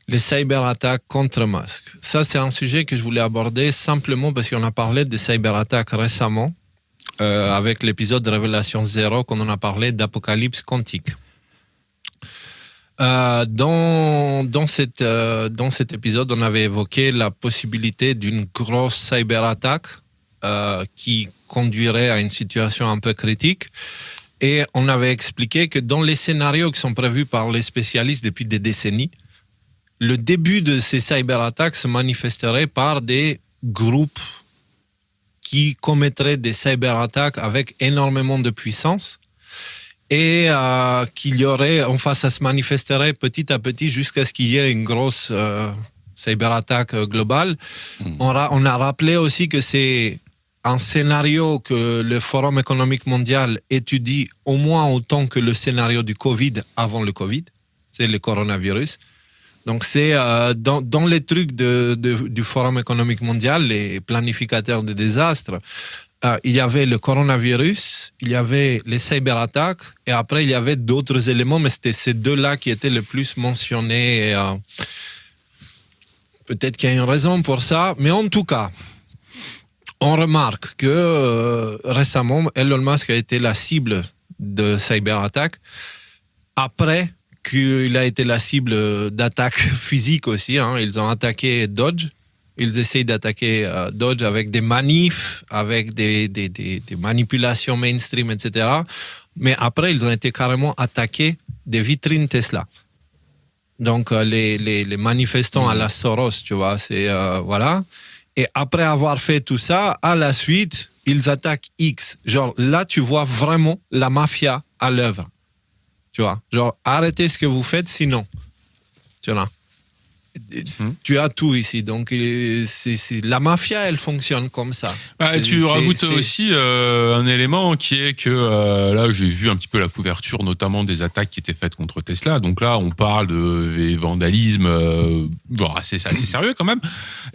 les cyberattaques contre Musk. Ça, c'est un sujet que je voulais aborder simplement parce qu'on a parlé des cyberattaques récemment avec l'épisode de Révélation Zéro, qu'on en a parlé d'apocalypse quantique. Dans cet épisode, on avait évoqué la possibilité d'une grosse cyberattaque qui conduirait à une situation un peu critique. Et on avait expliqué que dans les scénarios qui sont prévus par les spécialistes depuis des décennies, le début de ces cyberattaques se manifesterait par des groupes qui commettraient des cyberattaques avec énormément de puissance et qu'il y aurait, enfin, ça se manifesterait petit à petit jusqu'à ce qu'il y ait une grosse cyberattaque globale. On a rappelé aussi que c'est un scénario que le Forum économique mondial étudie au moins autant que le scénario du Covid avant le Covid, c'est le coronavirus. Donc c'est dans les trucs du Forum économique mondial, les planificateurs de désastres, il y avait le coronavirus, il y avait les cyberattaques et après il y avait d'autres éléments, mais c'était ces deux-là qui étaient le plus mentionnés. Et, peut-être qu'il y a une raison pour ça, mais en tout cas, on remarque que récemment, Elon Musk a été la cible de cyberattaques. Après qu'il a été la cible d'attaques physiques aussi, hein. Ils ont attaqué Dodge. Ils essayent d'attaquer Dodge avec des manifs, avec des manipulations mainstream, etc. Mais après, ils ont été carrément attaqués des vitrines Tesla. Donc, les manifestants à la Soros, tu vois, c'est... voilà. Et après avoir fait tout ça, à la suite, ils attaquent X. Genre, là, tu vois vraiment la mafia à l'œuvre. Tu vois, genre, arrêtez ce que vous faites, sinon. Tu vois. Tu as tout ici. Donc, la mafia, elle fonctionne comme ça. Tu rajoutes aussi un élément qui est que là, j'ai vu un petit peu la couverture, notamment des attaques qui étaient faites contre Tesla. Donc là, on parle de vandalisme assez sérieux quand même.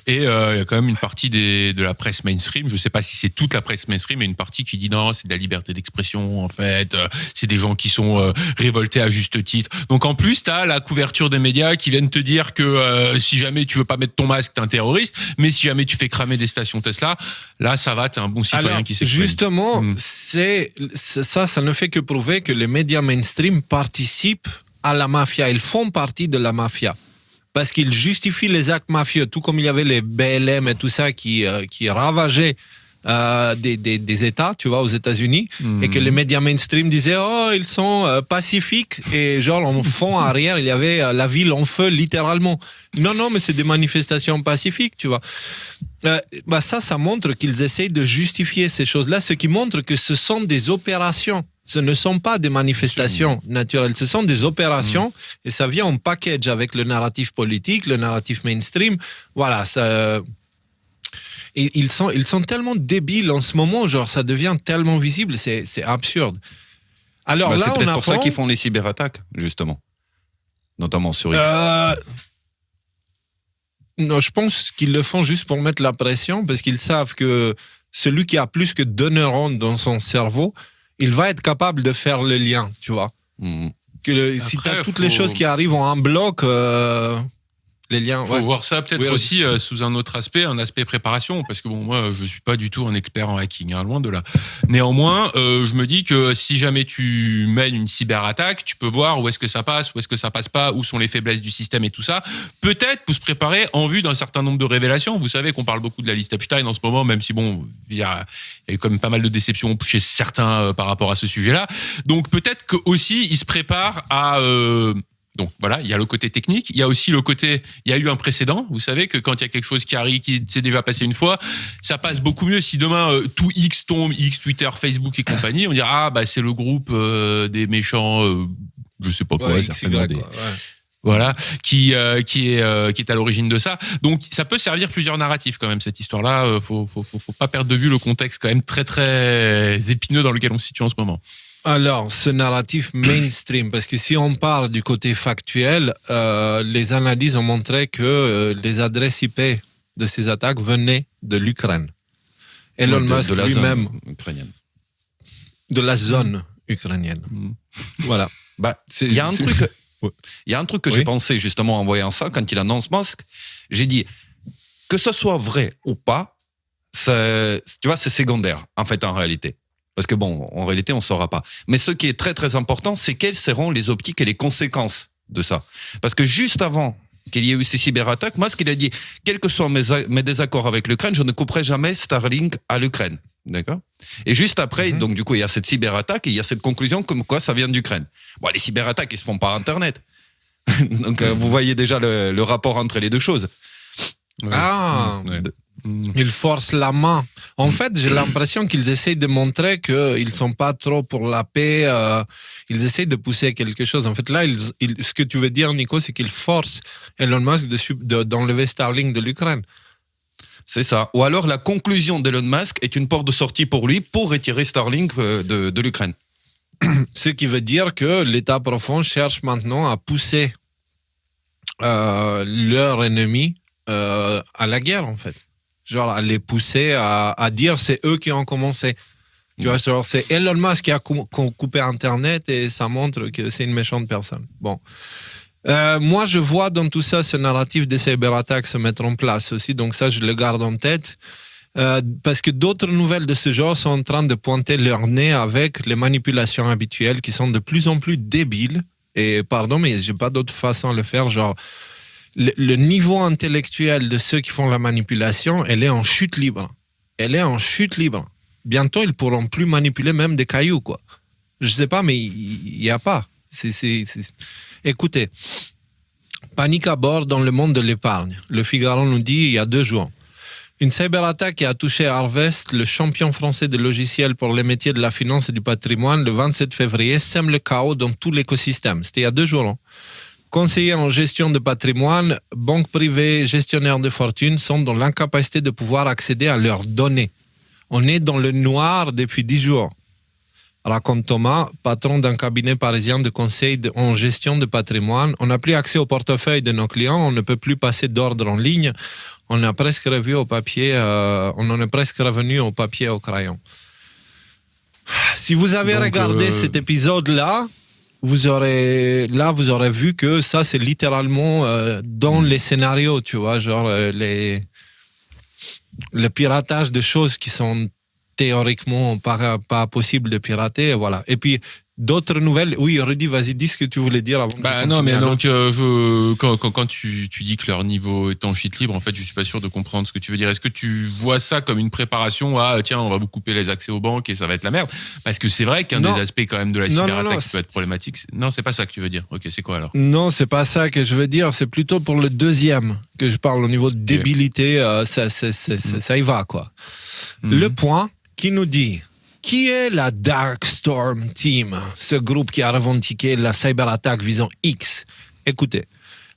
Et il y a quand même une partie de la presse mainstream. Je ne sais pas si c'est toute la presse mainstream, mais une partie qui dit non, c'est de la liberté d'expression, en fait. C'est des gens qui sont révoltés à juste titre. Donc en plus, tu as la couverture des médias qui viennent te dire que si jamais tu veux pas mettre ton masque, t'es un terroriste, mais si jamais tu fais cramer des stations Tesla, là ça va, t'es un bon citoyen. Alors, qui s'exprime. Justement, ça ne fait que prouver que les médias mainstream participent à la mafia, ils font partie de la mafia. Parce qu'ils justifient les actes mafieux, tout comme il y avait les BLM et tout ça qui ravageaient des États, tu vois, aux États-Unis, et que les médias mainstream disaient ils sont pacifiques, et genre en fond arrière il y avait la ville en feu littéralement. Non, mais c'est des manifestations pacifiques, tu vois. Ça montre qu'ils essayent de justifier ces choses-là, ce qui montre que ce sont des opérations. Ce ne sont pas des manifestations naturelles, ce sont des opérations, et ça vient en package avec le narratif politique, le narratif mainstream. Voilà, ça... Et ils sont tellement débiles en ce moment, genre ça devient tellement visible, c'est absurde. Alors là, c'est peut-être pour ça qu'ils font les cyberattaques, justement, notamment sur X. Non, je pense qu'ils le font juste pour mettre la pression, parce qu'ils savent que celui qui a plus que 2 neurones dans son cerveau, il va être capable de faire le lien, tu vois. Si tu as toutes les choses qui arrivent en un bloc... les liens. Faut voir ça peut-être aussi sous un autre aspect, un aspect préparation, parce que bon, moi, je suis pas du tout un expert en hacking, hein, loin de là. Néanmoins, je me dis que si jamais tu mènes une cyberattaque, tu peux voir où est-ce que ça passe, où est-ce que ça passe pas, où sont les faiblesses du système et tout ça. Peut-être pour se préparer en vue d'un certain nombre de révélations. Vous savez qu'on parle beaucoup de la liste Epstein en ce moment, même si bon, il y a eu quand même pas mal de déceptions chez certains par rapport à ce sujet-là. Donc peut-être que aussi ils se préparent à donc voilà, il y a le côté technique, il y a aussi le côté, il y a eu un précédent, vous savez que quand il y a quelque chose qui arrive, qui s'est déjà passé une fois, ça passe beaucoup mieux si demain tout X tombe, X, Twitter, Facebook et compagnie, on dira c'est le groupe des méchants, je sais pas quoi, certainement des... Voilà, qui est à l'origine de ça. Donc ça peut servir plusieurs narratifs quand même, cette histoire-là, faut pas perdre de vue le contexte quand même très très épineux dans lequel on se situe en ce moment. Alors, ce narratif mainstream, parce que si on parle du côté factuel, les analyses ont montré que les adresses IP de ces attaques venaient de l'Ukraine. Elon Musk lui-même... De la zone ukrainienne. Voilà. Il y a un truc... Il y a un truc que Oui. j'ai pensé justement en voyant ça, quand il annonce Musk, j'ai dit, que ce soit vrai ou pas, tu vois, c'est secondaire, en fait, en réalité. Parce que bon, en réalité, on ne saura pas. Mais ce qui est très, très important, c'est quelles seront les optiques et les conséquences de ça. Parce que juste avant qu'il y ait eu ces cyberattaques, Musk, il a dit, quels que soient mes désaccords avec l'Ukraine, je ne couperai jamais Starlink à l'Ukraine. D'accord? Et juste après, donc du coup, il y a cette cyberattaque et il y a cette conclusion comme quoi ça vient d'Ukraine. Bon, les cyberattaques, ils se font par Internet. Donc, vous voyez déjà le rapport entre les deux choses. Ah, Ouais. ils forcent la main. En fait, j'ai l'impression qu'ils essayent de montrer qu'ils ne sont pas trop pour la paix. Ils essayent de pousser quelque chose. En fait, là, ce que tu veux dire, Nico, c'est qu'ils forcent Elon Musk d'enlever Starlink de l'Ukraine. C'est ça. Ou alors la conclusion d'Elon Musk est une porte de sortie pour lui pour retirer Starlink de l'Ukraine. Ce qui veut dire que l'État profond cherche maintenant à pousser leur ennemi à la guerre, en fait. Genre à les pousser à dire c'est eux qui ont commencé. Tu vois, genre c'est Elon Musk qui a coupé Internet et ça montre que c'est une méchante personne. Bon. Moi, je vois dans tout ça ce narratif des cyberattaques se mettre en place aussi, donc ça, je le garde en tête. Parce que d'autres nouvelles de ce genre sont en train de pointer leur nez avec les manipulations habituelles qui sont de plus en plus débiles. Et pardon, mais j'ai pas d'autre façon de le faire. Genre, le niveau intellectuel de ceux qui font la manipulation, elle est en chute libre. Elle est en chute libre. Bientôt, ils pourront plus manipuler même des cailloux, quoi. Je sais pas, mais il y a pas. Écoutez, panique à bord dans le monde de l'épargne. Le Figaro nous dit il y a 2 jours. Une cyberattaque qui a touché Harvest, le champion français de logiciels pour les métiers de la finance et du patrimoine, le 27 février, sème le chaos dans tout l'écosystème. C'était il y a 2 jours. Hein. Conseillers en gestion de patrimoine, banques privées, gestionnaires de fortune sont dans l'incapacité de pouvoir accéder à leurs données. On est dans le noir depuis 10 jours. Raconte Thomas, patron d'un cabinet parisien de conseil en gestion de patrimoine. On n'a plus accès au portefeuille de nos clients, on ne peut plus passer d'ordre en ligne. On a presque revu au papier, on en est presque revenu au papier au crayon. Si vous avez regardé cet épisode-là, vous aurez vu que ça, c'est littéralement dans les scénarios, tu vois, genre le piratage de choses qui sont théoriquement pas possible de pirater, voilà. Et puis d'autres nouvelles. Oui, Rudy, vas-y, dis ce que tu voulais dire avant. Non, mais donc quand tu dis que leur niveau est en chute libre, en fait, je suis pas sûr de comprendre ce que tu veux dire. Est-ce que tu vois ça comme une préparation à tiens, on va vous couper les accès aux banques et ça va être la merde? Parce que c'est vrai qu'un des aspects quand même de la cyberattaque qui peut être problématique. Non, c'est pas ça que tu veux dire. Ok, c'est quoi alors? Non, c'est pas ça que je veux dire. C'est plutôt pour le deuxième que je parle au niveau de débilité. Ça y va, quoi. Le point qui nous dit qui est la Dark Storm Team, ce groupe qui a revendiqué la cyberattaque visant X. Écoutez,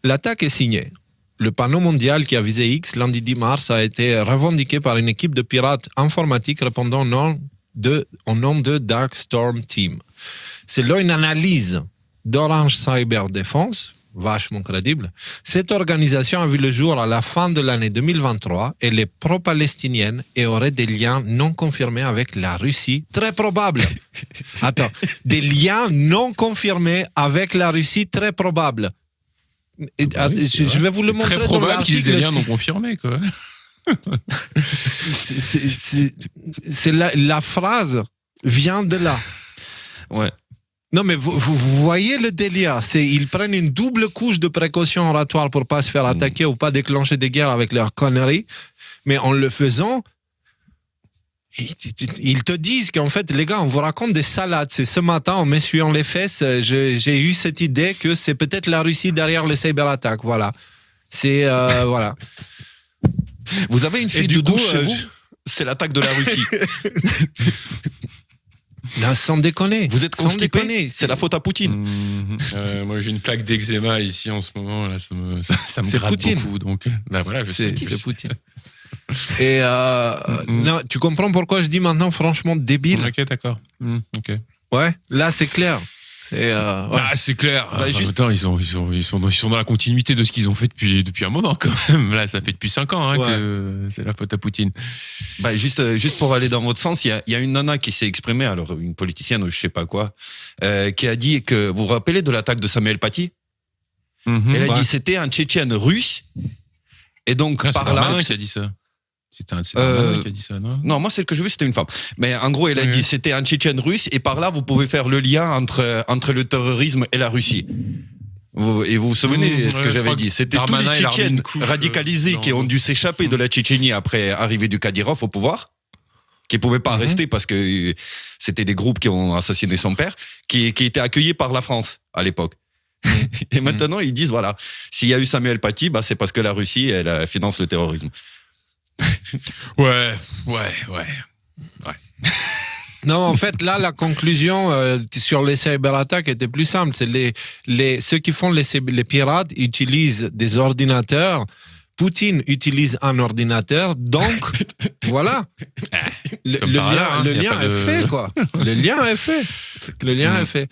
l'attaque est signée. Le panneau mondial qui a visé X lundi 10 mars a été revendiqué par une équipe de pirates informatiques répondant au nom de Dark Storm Team. C'est là une analyse d'Orange Cyber Defense, vachement crédible. Cette organisation a vu le jour à la fin de l'année 2023. Elle est pro-palestinienne et aurait des liens non confirmés avec la Russie. Très probable. Attends, des liens non confirmés avec la Russie, très probable. Je vais vous le montrer. Très probable qu'il y ait des liens non confirmés, quoi. La phrase vient de là. Ouais. Non, mais vous voyez le délire. Ils prennent une double couche de précaution oratoire pour pas se faire attaquer ou pas déclencher des guerres avec leurs conneries. Mais en le faisant, ils te disent qu'en fait, les gars, on vous raconte des salades. C'est ce matin, en m'essuyant les fesses, j'ai eu cette idée que c'est peut-être la Russie derrière les cyberattaques. Voilà. C'est, voilà. Vous avez une fuite de douche chez vous? C'est l'attaque de la Russie. Non, sans déconner. Vous êtes constipé? C'est la faute à Poutine. Moi, j'ai une plaque d'eczéma ici en ce moment. Là, ça me gratte Poutine. beaucoup. Donc, là, voilà, c'est Poutine. Et non, tu comprends pourquoi je dis maintenant franchement débile? Ok, d'accord. Ok. Ouais, là c'est clair. C'est clair. Attends, ils sont dans la continuité de ce qu'ils ont fait depuis un moment quand même. Là, ça fait depuis 5 ans que c'est la faute à Poutine. Juste pour aller dans votre sens, il y a une nana qui s'est exprimée, alors une politicienne ou je sais pas quoi, qui a dit que vous vous rappelez de l'attaque de Samuel Paty Mhm. Elle a Ouais. dit c'était un Tchétchène russe. Et donc, Ah, c'est par là. Darmanin qui a dit ça. C'est Darmanin qui a dit ça, non? Non, moi, celle que j'ai vue, c'était une femme. Mais en gros, elle a Oui. dit c'était un Tchétchène russe. Et par là, vous pouvez faire le lien entre le terrorisme et la Russie. Et vous vous souvenez Mmh, ce ouais, que je j'avais crois dit? que C'était tous Darmanin, les il a remis Tchétchènes une couche, radicalisés qui dans- ont dû s'échapper de la Tchétchénie après arrivée du Kadyrov au pouvoir, qui ne pouvaient pas rester parce que c'était des groupes qui ont assassiné son père, qui étaient accueillis par la France à l'époque. Et maintenant, ils disent, voilà, s'il y a eu Samuel Paty, bah, c'est parce que la Russie, elle finance le terrorisme. Ouais. Non, en fait, là, la conclusion sur les cyberattaques était plus simple. C'est ceux qui font les pirates utilisent des ordinateurs. Poutine utilise un ordinateur, donc voilà. Le Comme par hasard, hein, lien y a pas est de- fait, quoi. Le lien est fait. Le lien est fait.